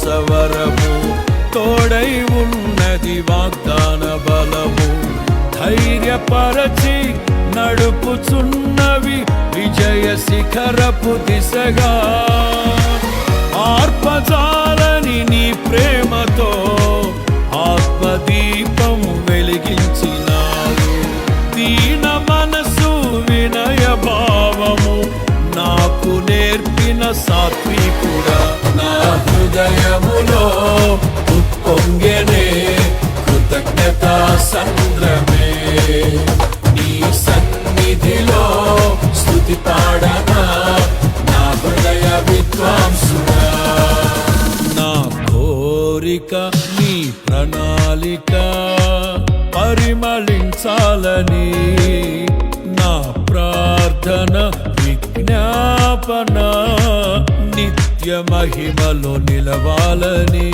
విశ్వాసవరము, తోడై ఉన్నది వాగ్దాన బలము. ధైర్యపరచి నడుపుచున్నవి విజయ శిఖరపు దిశగా. ఆర్పజాలని నీ ప్రేమతో ఆత్మదీపం వెలిగించినావు. దీన మనసు వినయ భావము నాకు నేర్పిన సాత్వికుడా. నా హృదయములో ఉప్పొంగెనే కృతజ్ఞతా సంద్రమే. నీ సన్నిధిలో స్తుతి పాడనా నా హృదయ విద్వాంసుడా. నా కోరిక నీ ప్రణాళిక పరిమళించాలని, నా ప్రార్థన విజ్ఞాపన నిత్య మహిమలో నిలవాలని.